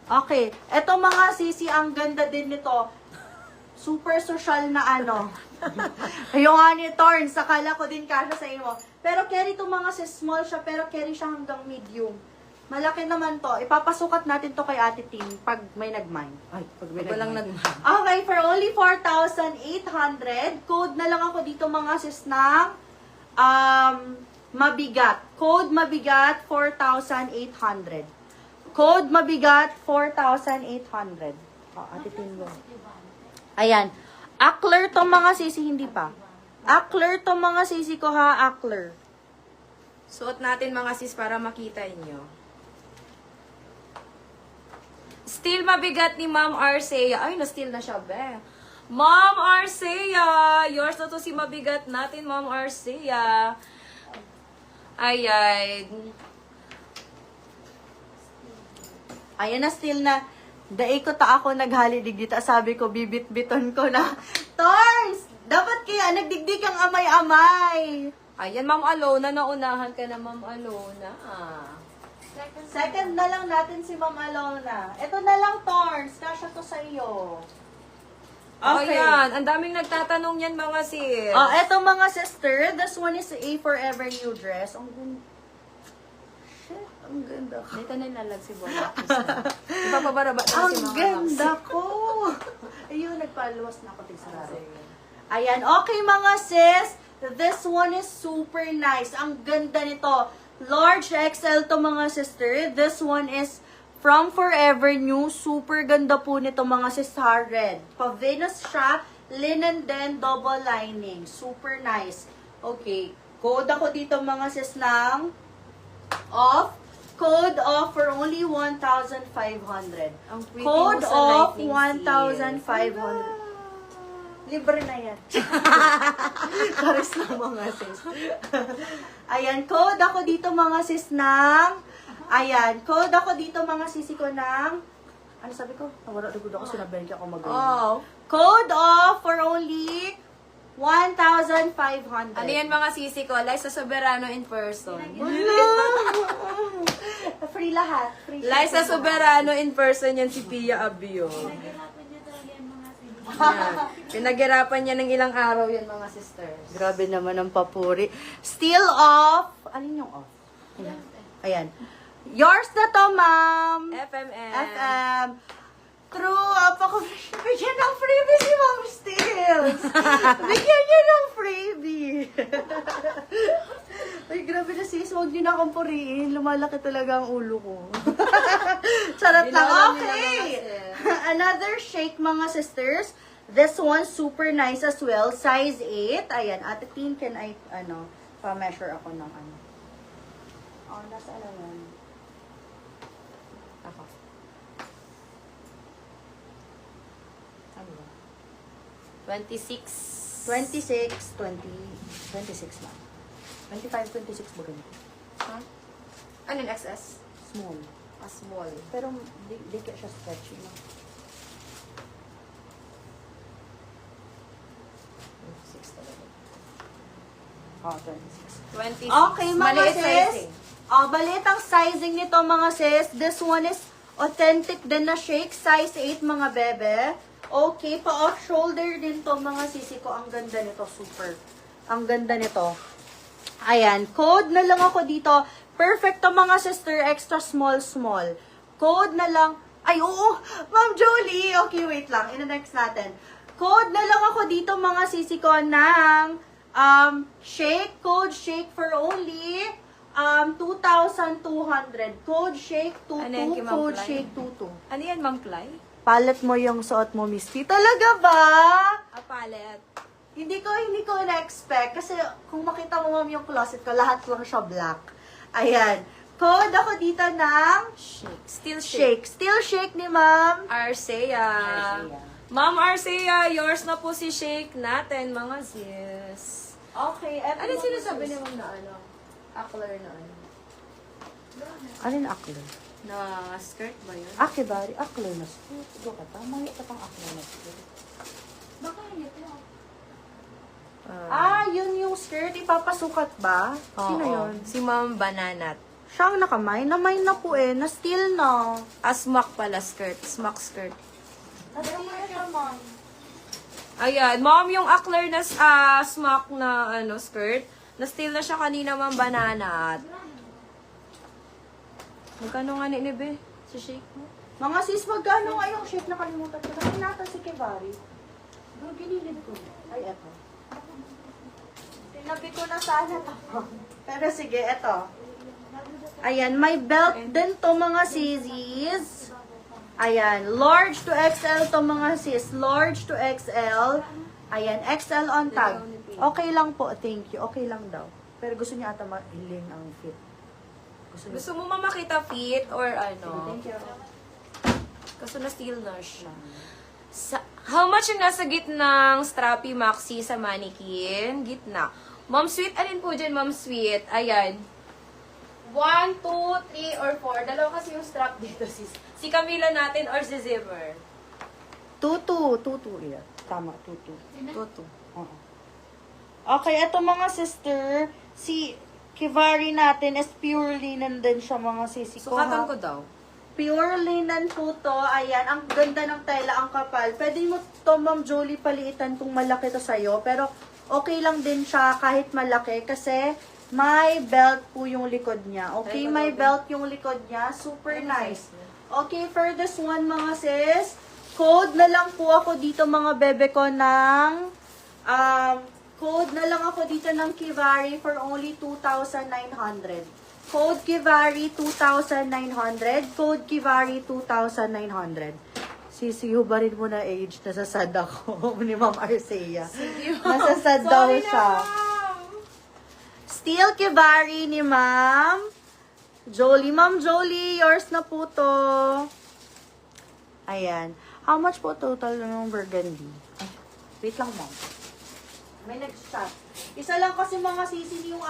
Okay. Eto mga sisi, ang ganda din nito. Super social na ano. Yung nga ni Torn, sakala ko din kasha sa imo. Pero carry itong mga sis, small siya, pero carry siya hanggang medium. Malaki naman to. Ipapasukat natin to kay Ate Tin pag may nagmine. Ay, pag may Walang nagmine. nagmahal. Okay, for only 4,800. Code na lang ako dito mga sis ng mabigat. Code mabigat, 4,800. Code mabigat, 4,800. Oh, Ate Tin mo. Ayan. Akler to mga sisi, hindi pa. Akler to mga sisi ko ha, Akler. Suot natin mga sis para makita inyo. Still mabigat ni Ma'am Arcea. Ay, na-steal na siya, be. Ma'am Arcea! Yours na to si mabigat natin, Ma'am Arcea. Ay, ay. Ayan na, still na. Daig ko ta ako naghalidig dito. Sabi ko, bibit-biton ko na. Torns! Dapat kaya nagdigdig ang amay-amay. Ayan, Ma'am Alona. Naunahan ka na, Ma'am Alona. Second na lang natin si Ma'am Alona. Ito na lang, Torns. Kasya to sa iyo. Okay. Ayan, ang daming nagtatanong yan, mga sis. Oh, eto mga sister. This one is a Forever New Dress. Ang ganda. Shit, ang ganda. Dito na nilalag si Bola. Ipapabaraba na Ang si mga ganda ko. Ayun, nagpaluwas na ako tigsarado. Ayan, okay mga sis. This one is super nice. Ang ganda nito. Large XL to mga sister. This one is from Forever New. Super ganda po nito mga sis, ha, red. Pa-Venus siya. Linen din, double lining. Super nice. Okay. Code ako dito mga sis ng off. Code off for only 1,500. Ang pretty Code mo sa off lightning 1,500. Libre na yan. Charis lang mga sis. Ayan, code ako dito mga sis ng... Ayan, code ako dito mga sisi ko ng... Ano sabi ko? Nawala na ako, sinabihan ako mag-ayon. Oh. Code off for only 1,500. Ano yan mga sisi ko? Liza Soberano in person. Free lahat. Free Liza shipping. Soberano in person yan si Pia Abio. Yan. Pinaghirapan niya ng ilang araw yan mga sisters. Grabe naman ang papuri. Still off. Alin yung off? Ayan. Ayan. Yours na to, ma'am. FMM. FM. True. Ako, bigyan ng freebie si Ma'am Stills. Bigyan niya ng freebie. Ay, grabe na sis. Huwag niyo na akong puriin. Lumalaki talaga ang ulo ko. Charot lang. Binawan nila Okay. mga sis. Another shake, mga sisters. This one, super nice as well. Size 8. Ayan. Ate Tin, can I, pa-measure ako ng ano. Oh, nasa ano yan? Ako. Ano ba? 26. 26, 20, 26 lang. 25, 26 ba ganito? Huh? Ano yung XS? Small. A small. Pero di kaya siya stretchy, no? 26 talaga. Oh, 26. 26. Okay, mga Maliit sis. sizing. Oh, balit ang sizing nito, mga sis. This one is authentic din na shake. Size 8, mga bebe. Okay, pa-off shoulder din to, mga sisi ko. Ang ganda nito, super. Ang ganda nito. Ayan, code na lang ako dito. Perfect to, mga sister. Extra small, small. Code na lang. Ay, oo. Ma'am Jolie. Okay, wait lang. Ina-next natin. Code na lang ako dito, mga sisi ko, ng shake. Code shake for only 2,200. Code shake Ano yan, 22. kay Ma'am Code Clay? shake 22. Ano yan, Ma'am Clay? Palit mo yung suot mo, Misty. Talaga ba? A palette. Hindi ko na-expect. Kasi kung makita mo, ma'am, yung closet ko, lahat lang siya black. Ayan. Code ako dito ng Shake. Still shake. shake. Still shake ni ma'am. Arcea. Ma'am Arcea, yours na po si shake natin, mga sis. Okay. Ano sinasabi ni Ma'am na ano? Aklar na ano? Ano na aklo? Na skirt ba yun? Akibari. Aklo na skirt. Ito ka ta. Mga ito pang aklo na skirt. Baka ito. Yun yung skirt. Ipapasukat ba? Sino Oo. yun? Si Ma'am Bananat. Siya ang nakamay. Na-mine na po eh. Na-steal na. Smock pala skirt. Smock skirt. Na-steal siya, ma'am. Ayan. Mom, yung Akler na smock na skirt. Na-steal na siya kanina, ma'am, banana. Magkano nga ni Be? Si shake mo? Mga sis, magkano nga yung shake na kalimutan ko? Kasi natin si Kivari. Doon ginilid ko. Ay, eto. Tinabi ko na sana to. Pero sige, eto. Ayan, may belt din to mga sisis. Ayan, large to XL to mga sis. Large to XL. Ayan, XL on tag. Okay lang po, thank you. Okay lang daw. Pero gusto niya ata ma-iling ang fit. Gusto mo makita fit or Thank you. Kaso na-steal na siya. How much yung nasa gitnang strappy maxi sa mannequin? Gitna. Mom Sweet, alin po dyan, Mom Sweet? Ayan. 1, 2, 3, or 4. Dalawa kasi yung strap dito, sis. Si Camila natin or si Zimmer? Tutu. Yeah. Tama, tutu. Toto. Oo. Okay, eto mga sister, si Kivari natin is pure linen din siya mga sisi ko. Sukatan ko daw. Pure linen po to. Ayan, ang ganda ng tela, ang kapal. Pwede mo to, Ma'am Jolie, paliitan kung malaki to sa'yo. Pero okay lang din siya kahit malaki kasi may belt po yung likod niya. Okay, may belt yung likod niya. Super nice. Okay, for this one mga sis, code na lang po ako dito mga bebe ko ng code na lang ako dito ng Kivari for only 2,900. Code Kivari 2,900. Code Kivari 2,900. Sisihubarin mo na age. Nasasad ako ni Ma'am Arcea. Nasasad daw siya. Still Kivari ni Ma'am Jolie. Ma'am Jolie, yours na po to. Ayan. How much po total ng burgundy? Ay, wait lang, Ma'am. May nag-shot. Isa lang kasi mga sisi yung